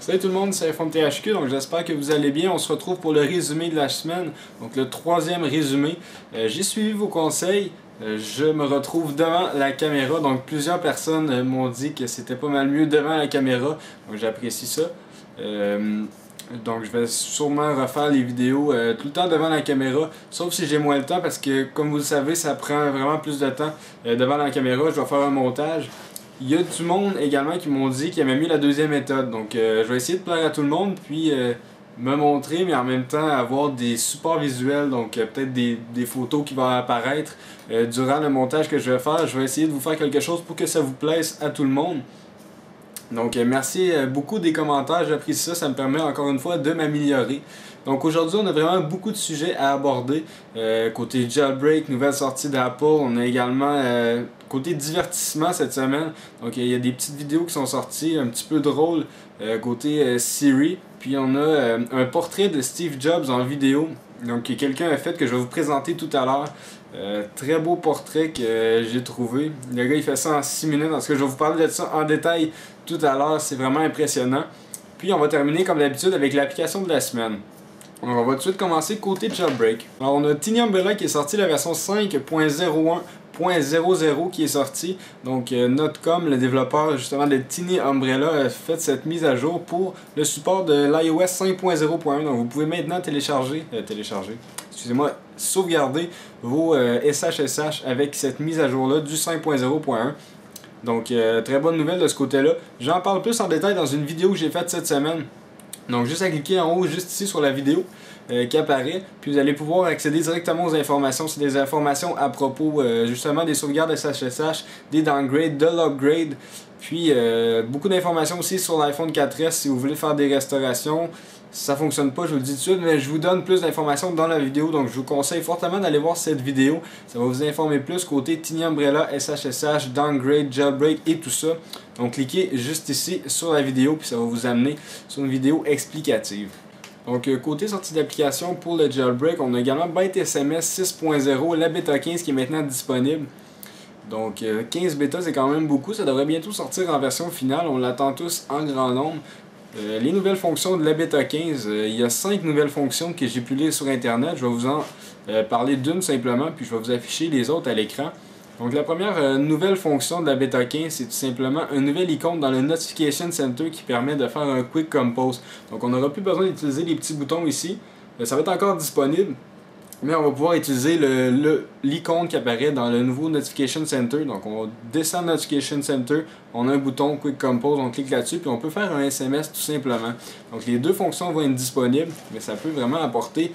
Salut tout le monde, c'est iPhone THQ, donc j'espère que vous allez bien. On se retrouve pour le résumé de la semaine, donc le troisième résumé. J'ai suivi vos conseils, je me retrouve devant la caméra, donc plusieurs personnes m'ont dit que c'était pas mal mieux devant la caméra, donc j'apprécie ça. Donc je vais sûrement refaire les vidéos tout le temps devant la caméra, sauf si j'ai moins le temps parce que comme vous le savez, ça prend vraiment plus de temps devant la caméra, je vais faire un montage. Il y a du monde également qui m'ont dit qu'ils aimaient mieux la deuxième méthode. Donc je vais essayer de plaire à tout le monde, puis me montrer, mais en même temps avoir des supports visuels, donc peut-être des photos qui vont apparaître durant le montage que je vais faire. Je vais essayer de vous faire quelque chose pour que ça vous plaise à tout le monde. Donc merci beaucoup des commentaires, j'apprécie ça, ça me permet encore une fois de m'améliorer. Donc aujourd'hui on a vraiment beaucoup de sujets à aborder. Côté jailbreak, nouvelle sortie d'Apple, on a également côté divertissement cette semaine. Donc il y a des petites vidéos qui sont sorties, un petit peu drôles côté Siri. Puis on a un portrait de Steve Jobs en vidéo. Donc quelqu'un a fait que je vais vous présenter tout à l'heure. Très beau portrait que j'ai trouvé. Le gars il fait ça en 6 minutes. En tout cas, je vais vous parler de ça en détail tout à l'heure. C'est vraiment impressionnant. Puis on va terminer comme d'habitude avec l'application de la semaine. Donc on va tout de suite commencer côté jailbreak. Alors on a Tiny Umbrella qui est sorti la version 5.01.00 qui est sorti. Donc Notcom, le développeur justement de Tiny Umbrella, a fait cette mise à jour pour le support de l'iOS 5.0.1. Donc vous pouvez maintenant sauvegarder vos SSH avec cette mise à jour là du 5.0.1. Donc très bonne nouvelle de ce côté là. J'en parle plus en détail dans une vidéo que j'ai faite cette semaine. Donc juste à cliquer en haut, juste ici sur la vidéo qui apparaît, puis vous allez pouvoir accéder directement aux informations. C'est des informations à propos justement des sauvegardes SSH, des downgrades, de l'upgrade, puis beaucoup d'informations aussi sur l'iPhone 4S si vous voulez faire des restaurations. Ça fonctionne pas, je vous le dis tout de suite, mais je vous donne plus d'informations dans la vidéo, donc je vous conseille fortement d'aller voir cette vidéo. Ça va vous informer plus côté Tiny Umbrella, SSH, downgrade, jailbreak et tout ça. Donc cliquez juste ici sur la vidéo, puis ça va vous amener sur une vidéo explicative. Donc côté sortie d'application pour le jailbreak, on a également Byte SMS 6.0, la bêta 15 qui est maintenant disponible. Donc 15 bêta c'est quand même beaucoup, ça devrait bientôt sortir en version finale, on l'attend tous en grand nombre. Les nouvelles fonctions de la bêta 15, il y a 5 nouvelles fonctions que j'ai pu lire sur internet. Je vais vous en parler d'une simplement, puis je vais vous afficher les autres à l'écran. Donc la première nouvelle fonction de la bêta 15, c'est tout simplement un nouvel icône dans le Notification Center qui permet de faire un Quick Compose. Donc on n'aura plus besoin d'utiliser les petits boutons ici. Ça va être encore disponible, mais on va pouvoir utiliser l'icône qui apparaît dans le nouveau Notification Center. Donc on descend le Notification Center, on a un bouton Quick Compose, on clique là-dessus, puis on peut faire un SMS tout simplement. Donc les deux fonctions vont être disponibles, mais ça peut vraiment apporter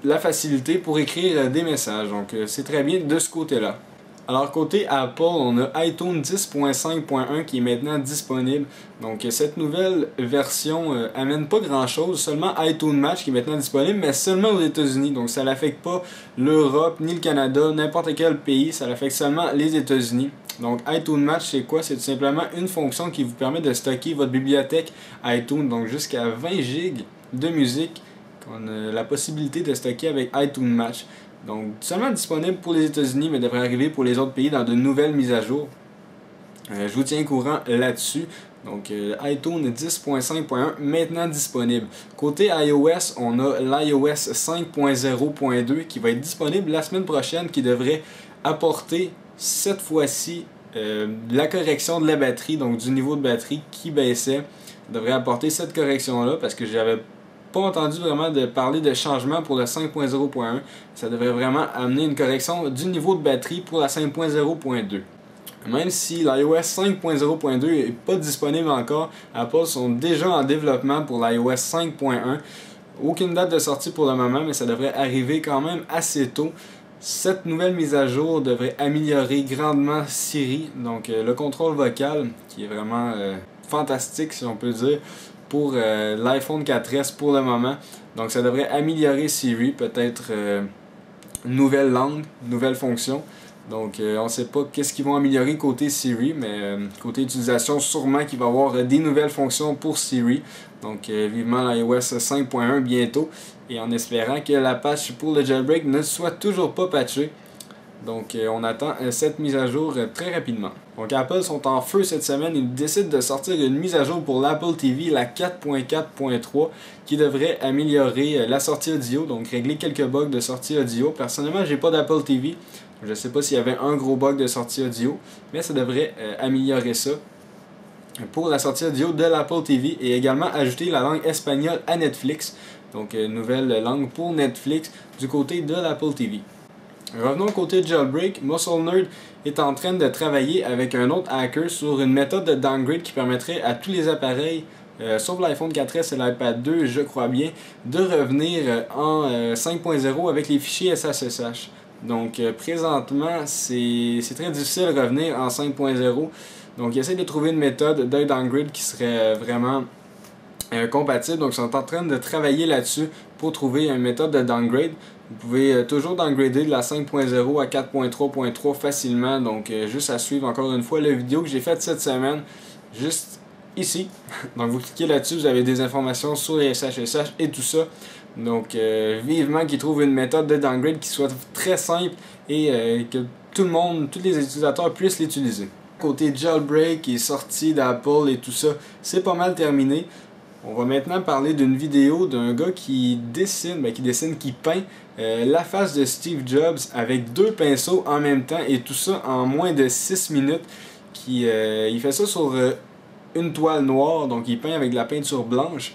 la facilité pour écrire des messages. Donc c'est très bien de ce côté-là. Alors côté Apple, on a iTunes 10.5.1 qui est maintenant disponible. Donc cette nouvelle version amène pas grand chose, seulement iTunes Match qui est maintenant disponible, mais seulement aux États-Unis. Donc ça n'affecte pas l'Europe ni le Canada, n'importe quel pays, ça affecte seulement les États-Unis. Donc iTunes Match c'est quoi? C'est tout simplement une fonction qui vous permet de stocker votre bibliothèque iTunes, donc jusqu'à 20 GB de musique qu'on a la possibilité de stocker avec iTunes Match. Donc seulement disponible pour les États-Unis, mais devrait arriver pour les autres pays dans de nouvelles mises à jour. Je vous tiens au courant là-dessus. Donc iTunes 10.5.1 maintenant disponible. Côté iOS, on a l'iOS 5.0.2 qui va être disponible la semaine prochaine, qui devrait apporter cette fois-ci la correction de la batterie, donc du niveau de batterie qui baissait. Ça devrait apporter cette correction-là parce que j'avais pas entendu vraiment de parler de changement pour le 5.0.1. Ça devrait vraiment amener une correction du niveau de batterie pour la 5.0.2. Même si l'iOS 5.0.2 n'est pas disponible encore, Apple sont déjà en développement pour l'iOS 5.1. Aucune date de sortie pour le moment, mais ça devrait arriver quand même assez tôt. Cette nouvelle mise à jour devrait améliorer grandement Siri, donc le contrôle vocal, qui est vraiment fantastique si on peut dire, pour l'iPhone 4S pour le moment. Donc ça devrait améliorer Siri, peut-être nouvelle langue, nouvelle fonction. Donc on ne sait pas qu'est-ce qu'ils vont améliorer côté Siri, mais côté utilisation sûrement qu'il va y avoir des nouvelles fonctions pour Siri. Donc vivement l'iOS 5.1 bientôt, et en espérant que la patch pour le jailbreak ne soit toujours pas patchée. Donc on attend cette mise à jour très rapidement. Donc Apple sont en feu cette semaine, ils décident de sortir une mise à jour pour l'Apple TV, la 4.4.3, qui devrait améliorer la sortie audio, donc régler quelques bugs de sortie audio. Personnellement, j'ai pas d'Apple TV, je sais pas s'il y avait un gros bug de sortie audio, mais ça devrait améliorer ça pour la sortie audio de l'Apple TV et également ajouter la langue espagnole à Netflix. Donc nouvelle langue pour Netflix du côté de l'Apple TV. Revenons au côté de Jailbreak. Muscle Nerd est en train de travailler avec un autre hacker sur une méthode de downgrade qui permettrait à tous les appareils, sauf l'iPhone 4S et l'iPad 2, je crois bien, de revenir en 5.0 avec les fichiers SSH. Donc présentement, c'est très difficile de revenir en 5.0. Donc, ils essaient de trouver une méthode de downgrade qui serait vraiment compatible. Donc, ils sont en train de travailler là-dessus pour trouver une méthode de downgrade. Vous pouvez toujours downgrader de la 5.0 à 4.3.3 facilement. Donc, juste à suivre encore une fois la vidéo que j'ai faite cette semaine, juste ici. Donc, vous cliquez là-dessus, vous avez des informations sur les SSH et tout ça. Donc, vivement qu'ils trouvent une méthode de downgrade qui soit très simple et que tout le monde, tous les utilisateurs puissent l'utiliser. Côté jailbreak qui est sorti d'Apple et tout ça, c'est pas mal terminé. On va maintenant parler d'une vidéo d'un gars qui dessine, qui peint la face de Steve Jobs avec deux pinceaux en même temps et tout ça en moins de 6 minutes. Il fait ça sur une toile noire, donc il peint avec de la peinture blanche.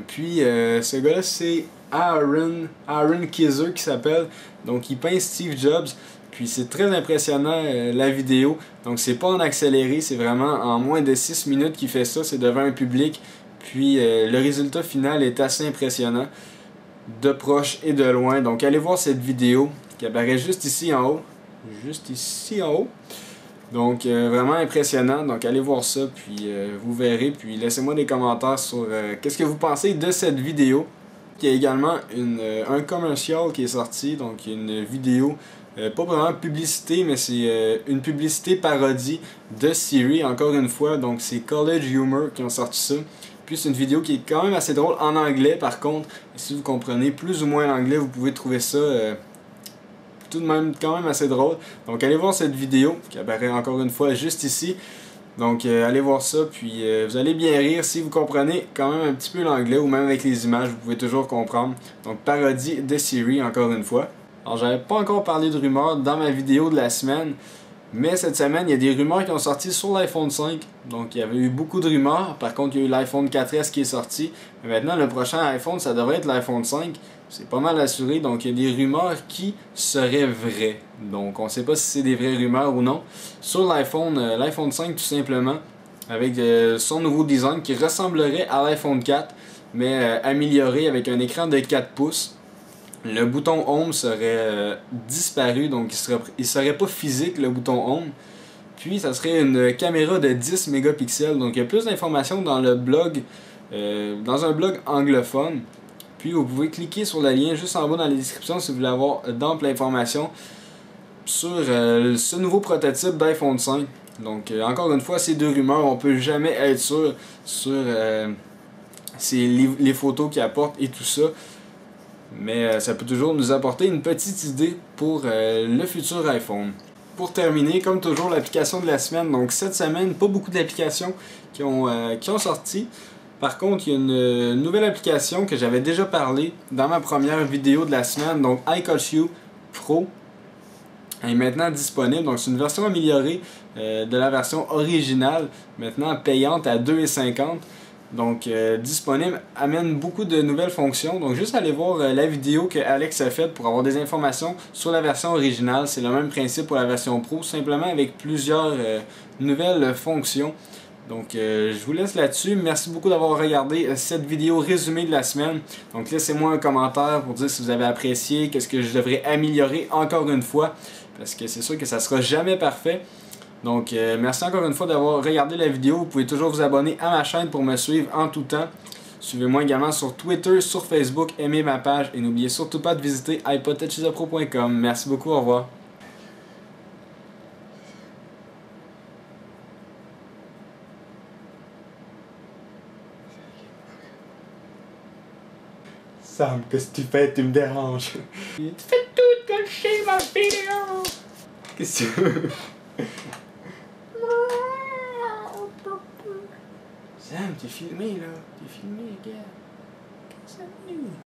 Puis ce gars-là, c'est Aaron Kizer qui s'appelle. Donc il peint Steve Jobs. Puis c'est très impressionnant la vidéo. Donc c'est pas en accéléré, c'est vraiment en moins de 6 minutes qu'il fait ça. C'est devant un public. Puis le résultat final est assez impressionnant. De proche et de loin. Donc allez voir cette vidéo qui apparaît juste ici en haut. Juste ici en haut. Donc vraiment impressionnant. Donc allez voir ça. Puis vous verrez. Puis laissez-moi des commentaires sur qu'est-ce que vous pensez de cette vidéo. Il y a également un commercial qui est sorti. Donc une vidéo. Pas vraiment publicité, mais c'est une publicité parodie de Siri, encore une fois. Donc c'est College Humor qui ont sorti ça. Puis c'est une vidéo qui est quand même assez drôle en anglais par contre. Et si vous comprenez plus ou moins l'anglais, vous pouvez trouver ça tout de même quand même assez drôle. Donc allez voir cette vidéo qui apparaît encore une fois juste ici. Donc allez voir ça, puis vous allez bien rire si vous comprenez quand même un petit peu l'anglais ou même avec les images, vous pouvez toujours comprendre. Donc parodie de Siri encore une fois. Alors, j'avais pas encore parlé de rumeurs dans ma vidéo de la semaine, mais cette semaine, il y a des rumeurs qui ont sorti sur l'iPhone 5. Donc, il y avait eu beaucoup de rumeurs. Par contre, il y a eu l'iPhone 4S qui est sorti. Mais maintenant, le prochain iPhone, ça devrait être l'iPhone 5. C'est pas mal assuré. Donc, il y a des rumeurs qui seraient vraies. Donc, on sait pas si c'est des vraies rumeurs ou non. Sur l'iPhone 5, tout simplement, avec son nouveau design qui ressemblerait à l'iPhone 4, mais amélioré avec un écran de 4 pouces. Le bouton Home serait disparu, donc il serait pas physique le bouton Home. Puis ça serait une caméra de 10 mégapixels, donc il y a plus d'informations dans le blog, dans un blog anglophone. Puis vous pouvez cliquer sur le lien juste en bas dans la description si vous voulez avoir d'amples informations sur ce nouveau prototype d'iPhone 5. Donc encore une fois, ces deux rumeurs, on peut jamais être sûr sur les photos qu'ils apportent et tout ça. Mais ça peut toujours nous apporter une petite idée pour le futur iPhone. Pour terminer, comme toujours, l'application de la semaine. Donc cette semaine, pas beaucoup d'applications qui ont sorti. Par contre, il y a une nouvelle application que j'avais déjà parlé dans ma première vidéo de la semaine. Donc iCatch Pro est maintenant disponible. Donc c'est une version améliorée de la version originale, maintenant payante à 2,50 $. Donc disponible, amène beaucoup de nouvelles fonctions. Donc juste aller voir la vidéo que Alex a faite pour avoir des informations sur la version originale. C'est le même principe pour la version Pro, simplement avec plusieurs nouvelles fonctions. Donc je vous laisse là-dessus. Merci beaucoup d'avoir regardé cette vidéo résumée de la semaine. Donc laissez-moi un commentaire pour dire si vous avez apprécié, qu'est-ce que je devrais améliorer encore une fois. Parce que c'est sûr que ça sera jamais parfait. Donc, merci encore une fois d'avoir regardé la vidéo. Vous pouvez toujours vous abonner à ma chaîne pour me suivre en tout temps. Suivez-moi également sur Twitter, sur Facebook, aimez ma page et n'oubliez surtout pas de visiter iPodTouchIsAPro.com. Merci beaucoup, au revoir. Sam, qu'est-ce que tu fais? Tu me déranges. Tu fais tout que je sais, ma vidéo! Qu'est-ce que tu veux? Sam, t'es filmé là. T'es filmé, gars. Qu'est-ce que ça fait?